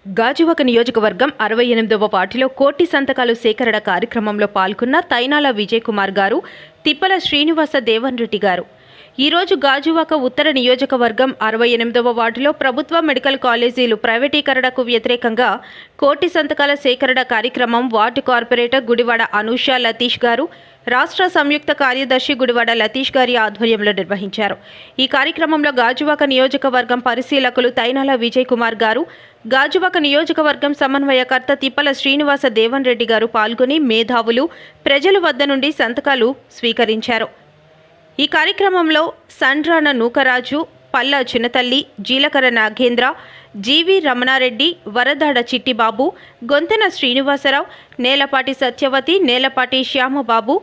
గాజువాక నియోజకవర్గం 68వ వార్డులో కోటి సంతకాలు సేకరణ కార్యక్రమంలో పాల్గొన్న తైనాల విజయ్ కుమార్ గారు, తిప్పల శ్రీనివాస దేవన్ రెడ్డి గారు. ఈరోజు గాజువాక ఉత్తర నియోజకవర్గం 68వ వార్డులో ప్రభుత్వ మెడికల్ కాలేజీలు ప్రైవేటీకరణకు వ్యతిరేకంగా కోటి సంతకాల సేకరణ కార్యక్రమం వార్డు కార్పొరేటర్ గుడివాడ అనూష లతీష్ గారు, రాష్ట్ర సంయుక్త కార్యదర్శి గుడివాడ లతీష్ గారి ఆధ్వర్యంలో నిర్వహించారు. ఈ కార్యక్రమంలో గాజువాక నియోజకవర్గం పరిశీలకులు తైనాల విజయ్ కుమార్ గారు, గాజువాక నియోజకవర్గం సమన్వయకర్త తిప్పల శ్రీనివాస దేవన్ రెడ్డి గారు పాల్గొని మేధావులు, ప్రజల వద్ద నుండి సంతకాలు స్వీకరించారు. ఈ కార్యక్రమంలో సండ్రాన నూకరాజు, పల్ల చిన్నతల్లి, జీలకర్ర నాగేంద్ర, జీవి రమణారెడ్డి, వరదాడ చిట్టిబాబు, గొంతెన శ్రీనివాసరావు, నేలపాటి సత్యవతి, నేలపాటి శ్యామబాబు,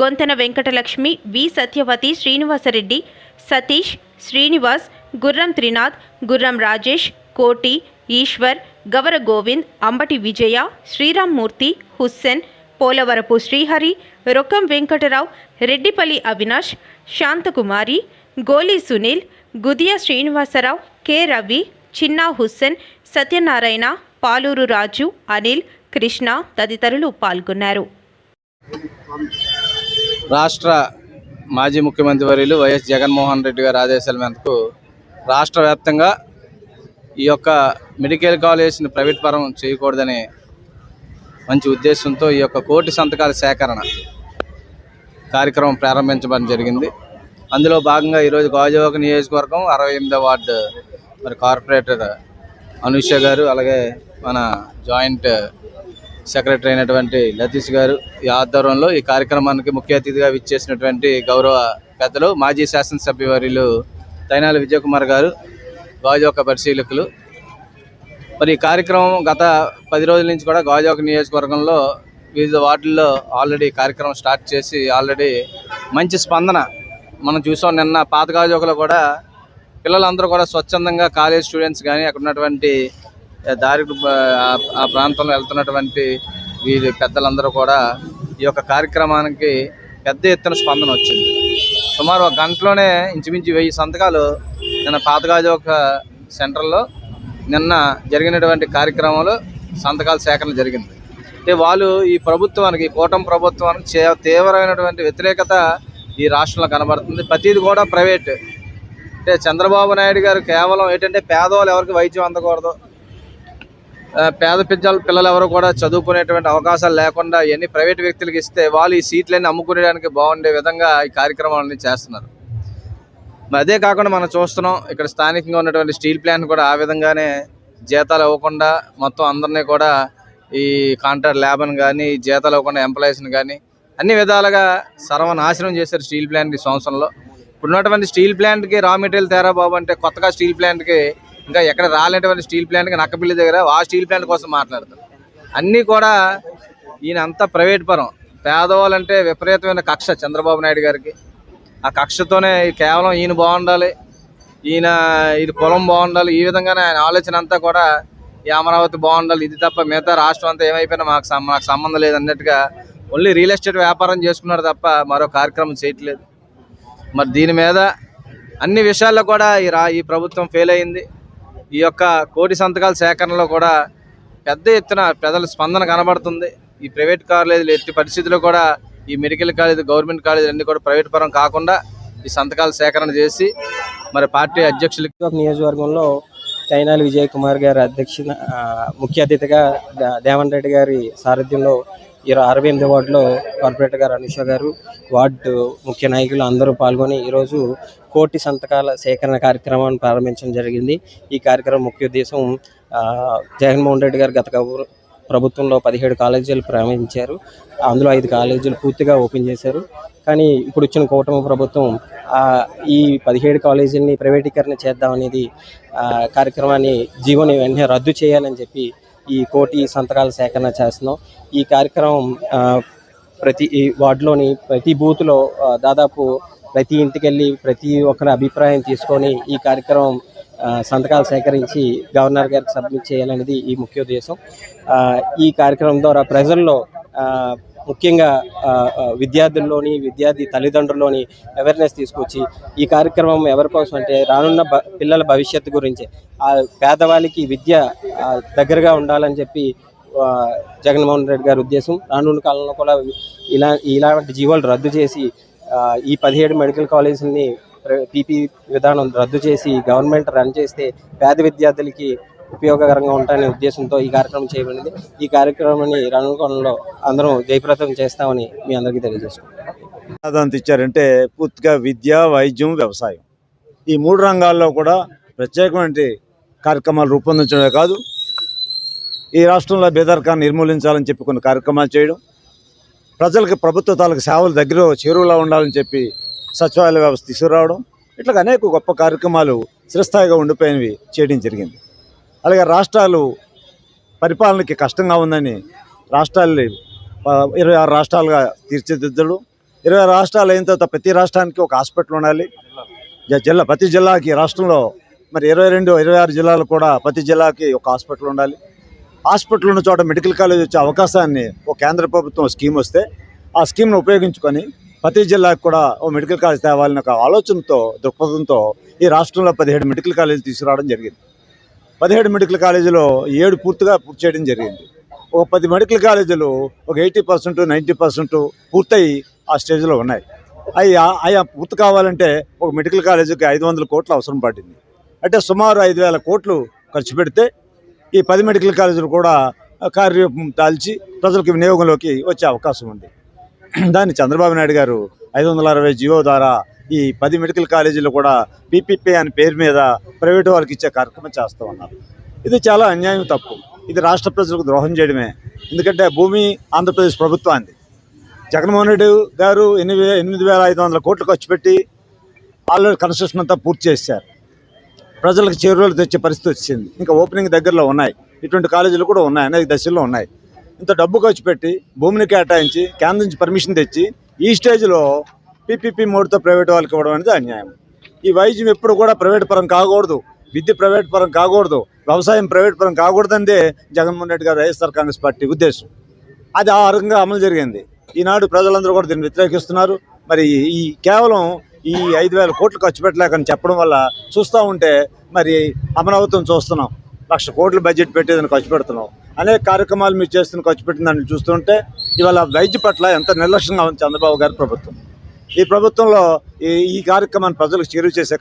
గొంతెన వెంకటలక్ష్మి, వి సత్యవతి, శ్రీనివాసరెడ్డి, సతీష్, శ్రీనివాస్, గుర్రం త్రినాథ్, గుర్రం రాజేష్, కోటి, ఈశ్వర్, గవర గోవింద్, అంబటి విజయ, శ్రీరామ్మూర్తి, హుస్సేన్, పోలవరపు శ్రీహరి, రొక్కం వెంకటరావు, రెడ్డిపల్లి అవినాష్, శాంతకుమారి, గోలి సునీల్, గుదియ శ్రీనివాసరావు, కె రవి, చిన్నా హుస్సేన్, సత్యనారాయణ, పాలూరు రాజు, అనిల్, కృష్ణ తదితరులు పాల్గొన్నారు. రాష్ట్ర మాజీ ముఖ్యమంత్రి వర్యులు వైఎస్ జగన్మోహన్ రెడ్డి గారి ఆదేశాల మేరకు రాష్ట్ర వ్యాప్తంగా ఈ యొక్క మెడికల్ కాలేజ్ని ప్రైవేట్ పరం చేయకూడదనే మంచి ఉద్దేశంతో ఈ యొక్క కోటి సంతకాల సేకరణ కార్యక్రమం ప్రారంభించడం జరిగింది. అందులో భాగంగా ఈరోజు గాజువాక నియోజకవర్గం 68వ వార్డు మరి కార్పొరేటర్ అనూష గారు, అలాగే మన జాయింట్ సెక్రటరీ అయినటువంటి లతీష్ గారు ఈ ఆధ్వర్యంలో ఈ కార్యక్రమానికి ముఖ్య అతిథిగా విచ్చేసినటువంటి గౌరవ పెద్దలు మాజీ శాసనసభ్యవర్యులు తైనాల విజయ్ కుమార్ గారు, గాజువాక పరిశీలకులు. మరి ఈ కార్యక్రమం గత 10 రోజుల నుంచి కూడా గాజువాక నియోజకవర్గంలో వివిధ వార్డుల్లో ఆల్రెడీ కార్యక్రమం స్టార్ట్ చేసి ఆల్రెడీ మంచి స్పందన మనం చూసాం. నిన్న పాత గాజువాకలో కూడా పిల్లలందరూ కూడా స్వచ్ఛందంగా కాలేజ్ స్టూడెంట్స్ కానీ అక్కడ ఉన్నటువంటి దారి ఆ ప్రాంతంలో వెళ్తున్నటువంటి వీరి పెద్దలందరూ కూడా ఈ యొక్క కార్యక్రమానికి పెద్ద ఎత్తున స్పందన వచ్చింది. సుమారు ఒక గంటలోనే ఇంచుమించు 1000 సంతకాలు నిన్న పాత గాజువాక సెంటర్లో నిన్న జరిగినటువంటి కార్యక్రమంలో సంతకాల సేకరణ జరిగింది. అంటే వాళ్ళు ఈ ప్రభుత్వానికి, కూటమి ప్రభుత్వానికి తీవ్రమైనటువంటి వ్యతిరేకత ఈ రాష్ట్రంలో కనబడుతుంది. ప్రతిది కూడా ప్రైవేట్. అంటే చంద్రబాబు నాయుడు గారు కేవలం ఏంటంటే పేదవాళ్ళు ఎవరికి వైద్యం అందకూడదు, పేద పిల్లలు ఎవరు కూడా చదువుకునేటువంటి అవకాశాలు లేకుండా ఇవన్నీ ప్రైవేట్ వ్యక్తులకు ఇస్తే వాళ్ళు ఈ సీట్లన్నీ అమ్ముకునేడానికి బాగుండే విధంగా ఈ కార్యక్రమాలన్నీ చేస్తున్నారు. అదే కాకుండా మనం చూస్తున్నాం ఇక్కడ స్థానికంగా ఉన్నటువంటి స్టీల్ ప్లాంట్ కూడా ఆ విధంగానే జీతాలు ఇవ్వకుండా మొత్తం అందరినీ కూడా ఈ కాంట్రాక్ట్ ల్యాబ్ని కానీ జీతాలు ఇవ్వకుండా ఎంప్లాయీస్ని కానీ అన్ని విధాలుగా సర్వనాశనం చేశారు స్టీల్ ప్లాంట్ ఈ సంవత్సరంలో. ఇప్పుడున్నటువంటి స్టీల్ ప్లాంట్కి రా మెటీరియల్ తేరా బాబు అంటే కొత్తగా స్టీల్ ప్లాంట్కి ఇంకా ఎక్కడ రాలేటువంటి స్టీల్ ప్లాంట్కి నక్కపిల్లి దగ్గర ఆ స్టీల్ ప్లాంట్ కోసం మాట్లాడతారు. అన్నీ కూడా ఈయన అంతా ప్రైవేట్ పరం. పేదవాళ్ళంటే విపరీతమైన కక్ష చంద్రబాబు నాయుడు గారికి. ఆ కక్షతోనే కేవలం ఈయన బాగుండాలి, ఇది కులం బాగుండాలి, ఈ విధంగానే ఆయన ఆలోచన అంతా కూడా ఈ అమరావతి బాగుండాలి, ఇది తప్ప మిగతా రాష్ట్రం అంతా ఏమైపోయినా మాకు సంబంధం లేదు అన్నట్టుగా ఓన్లీ రియల్ ఎస్టేట్ వ్యాపారం చేసుకున్నారు తప్ప మరో కార్యక్రమం చేయట్లేదు. మరి దీని మీద అన్ని విషయాల్లో కూడా ఈ ప్రభుత్వం ఫెయిల్ అయింది. ఈ యొక్క కోటి సంతకాల సేకరణలో కూడా పెద్ద ఎత్తున ప్రజల స్పందన కనబడుతుంది. ఈ ప్రైవేట్ కాలేజీలు ఎట్టి పరిస్థితుల్లో కూడా ఈ మెడికల్ కాలేజ్, గవర్నమెంట్ కాలేజీలు అన్నీ కూడా ప్రైవేట్ పరం కాకుండా ఈ సంతకాల సేకరణ చేసి మరి పార్టీ అధ్యక్షులు నియోజకవర్గంలో తైనాల విజయ్ కుమార్ గారి అధ్యక్షత ముఖ్య అతిథిగా దేవన్ రెడ్డి గారి సారథ్యంలో 68వ వార్డులో కార్పొరేటర్ గారు అనూష గారు, వార్డు ముఖ్య నాయకులు అందరూ పాల్గొని ఈరోజు కోటి సంతకాల సేకరణ కార్యక్రమాన్ని ప్రారంభించడం జరిగింది. ఈ కార్యక్రమం ముఖ్య ఉద్దేశం జగన్మోహన్ రెడ్డి గారు గత ప్రభుత్వంలో 17 కాలేజీలు ప్రారంభించారు. అందులో 5 కాలేజీలు పూర్తిగా ఓపెన్ చేశారు. కానీ ఇప్పుడు వచ్చిన కూటమి ప్రభుత్వం ఈ 17 కాలేజీలని ప్రైవేటీకరణ చేద్దామనేది కార్యక్రమాన్ని జీవోని వెంటనే రద్దు చేయాలని చెప్పి ఈ కోటి సంతకాల సేకరణ చేస్తున్నాం. ఈ కార్యక్రమం ప్రతి వార్డులోని ప్రతి బూత్లో దాదాపు ప్రతి ఇంటికి వెళ్ళి ప్రతి ఒక్కరి అభిప్రాయం తీసుకొని ఈ కార్యక్రమం సంతకాలు సేకరించి గవర్నర్ గారికి సబ్మిట్ చేయాలనేది ఈ ముఖ్య ఉద్దేశం. ఈ కార్యక్రమం ద్వారా ప్రజల్లో ముఖ్యంగా విద్యార్థుల్లోని విద్యార్థి తల్లిదండ్రుల్లోని అవేర్నెస్ తీసుకొచ్చి ఈ కార్యక్రమం ఎవరి కోసం అంటే రానున్న పిల్లల భవిష్యత్తు గురించి ఆ పేదవాళ్ళకి విద్య దగ్గరగా ఉండాలని చెప్పి జగన్మోహన్ రెడ్డి గారి ఉద్దేశం. రానున్న కాలంలో కూడా ఇలాంటి జీవోలు రద్దు చేసి ఈ 17 మెడికల్ కాలేజీలని పీపీ విధానం రద్దు చేసి గవర్నమెంట్ రన్ చేస్తే పేద విద్యార్థులకి ఉపయోగకరంగా ఉంటాయనే ఉద్దేశంతో ఈ కార్యక్రమం చేయబడింది. ఈ కార్యక్రమాన్ని రానున్న కాలంలో అందరం జయప్రదం చేస్తామని మీ అందరికీ తెలియజేసుకుంటాం. ఇచ్చారంటే పూర్తిగా విద్య, వైద్యం, వ్యవసాయం ఈ 3 రంగాల్లో కూడా ప్రత్యేకమైన కార్యక్రమాలు రూపొందించడమే కాదు, ఈ రాష్ట్రంలో పేదరికాన్ని నిర్మూలించాలని చెప్పి కొన్ని కార్యక్రమాలు చేయడం, ప్రజలకు ప్రభుత్వ తాలూకు సేవలు దగ్గర చేరువలో ఉండాలని చెప్పి సచివాలయ వ్యవస్థ తీసుకురావడం, ఇట్లా అనేక గొప్ప కార్యక్రమాలు స్థిరస్థాయిగా ఉండిపోయినవి చేయడం జరిగింది. అలాగే రాష్ట్రాలు పరిపాలనకి కష్టంగా ఉందని రాష్ట్రాలని 26 రాష్ట్రాలుగా తీర్చిదిద్దడం, 26 రాష్ట్రాలు అయిన తర్వాత ప్రతి రాష్ట్రానికి ఒక హాస్పిటల్ ఉండాలి. ప్రతి జిల్లాకి రాష్ట్రంలో మరి 26 జిల్లాలు కూడా ప్రతి జిల్లాకి ఒక హాస్పిటల్ ఉండాలి. హాస్పిటల్ ఉన్న చోట మెడికల్ కాలేజ్ వచ్చే అవకాశాన్ని ఒక కేంద్ర ప్రభుత్వం స్కీమ్ వస్తే ఆ స్కీమ్ను ఉపయోగించుకొని ప్రతి జిల్లాకు కూడా ఓ మెడికల్ కాలేజ్ తేవాలని ఒక ఆలోచనతో దృక్పథంతో ఈ రాష్ట్రంలో 17 మెడికల్ కాలేజీలు తీసుకురావడం జరిగింది. 17 మెడికల్ కాలేజీలో 7 పూర్తి చేయడం జరిగింది. ఒక 10 మెడికల్ కాలేజీలు ఒక 80%, 90% పూర్తయి ఆ స్టేజ్లో ఉన్నాయి. అవి పూర్తి కావాలంటే ఒక మెడికల్ కాలేజీకి 500 కోట్లు అవసరం పడింది. అంటే సుమారు 5,000 కోట్లు ఖర్చు పెడితే ఈ 10 మెడికల్ కాలేజీలు కూడా కార్యరూపం దాల్చి ప్రజలకు వినియోగంలోకి వచ్చే అవకాశం ఉంది. దాన్ని చంద్రబాబు నాయుడు గారు 560 జీవో ద్వారా ఈ 10 మెడికల్ కాలేజీలు కూడా పీపీపీ అనే పేరు మీద ప్రైవేటు వాళ్ళకి ఇచ్చే కార్యక్రమం చేస్తూ ఉన్నారు. ఇది చాలా అన్యాయం, తప్పు. ఇది రాష్ట్ర ప్రజలకు ద్రోహం చేయడమే. ఎందుకంటే భూమి ఆంధ్రప్రదేశ్ ప్రభుత్వానికి జగన్మోహన్ రెడ్డి గారు 8,500 కోట్లు ఖర్చు పెట్టి ఆల్రెడీ కన్స్ట్రక్షన్ అంతా పూర్తి చేశారు. ప్రజలకు చేరువలు తెచ్చే పరిస్థితి వచ్చింది. ఇంకా ఓపెనింగ్ దగ్గరలో ఉన్నాయి. ఇటువంటి కాలేజీలు కూడా ఉన్నాయి, అనేక దశల్లో ఉన్నాయి. ఇంత డబ్బు ఖర్చు పెట్టి భూమిని కేటాయించి కేంద్రం నుంచి పర్మిషన్ తెచ్చి ఈ స్టేజ్లో పీపీపీ మోడ్తో ప్రైవేట్ వాళ్ళకి ఇవ్వడం అనేది అన్యాయం. ఈ వైద్యం ఎప్పుడు కూడా ప్రైవేట్ పరం కాకూడదు, విద్య ప్రైవేట్ పరం కాకూడదు, వ్యవసాయం ప్రైవేట్ పరం కాకూడదందే జగన్మోహన్ రెడ్డి గారు వైఎస్ఆర్ కాంగ్రెస్ పార్టీ ఉద్దేశం. అది ఆ రకంగా అమలు జరిగింది. ఈనాడు ప్రజలందరూ కూడా దీన్ని వ్యతిరేకిస్తున్నారు. మరి ఈ కేవలం ఈ 5,000 కోట్లు ఖర్చు పెట్టలేకని చెప్పడం వల్ల చూస్తూ ఉంటే మరి అమరావతిని చూస్తున్నాం. 1,00,000 కోట్లు బడ్జెట్ పెట్టేదని ఖర్చు పెడుతున్నాం. అనేక కార్యక్రమాలు మీరు చేస్తున్న ఖర్చు పెట్టిన దాన్ని చూస్తుంటే ఇవాళ వైద్య పట్ల ఎంత నిర్లక్ష్యంగా ఉంది చంద్రబాబు గారి ప్రభుత్వం. ఈ ప్రభుత్వంలో ఈ కార్యక్రమాన్ని ప్రజలకు చేరువ చేసే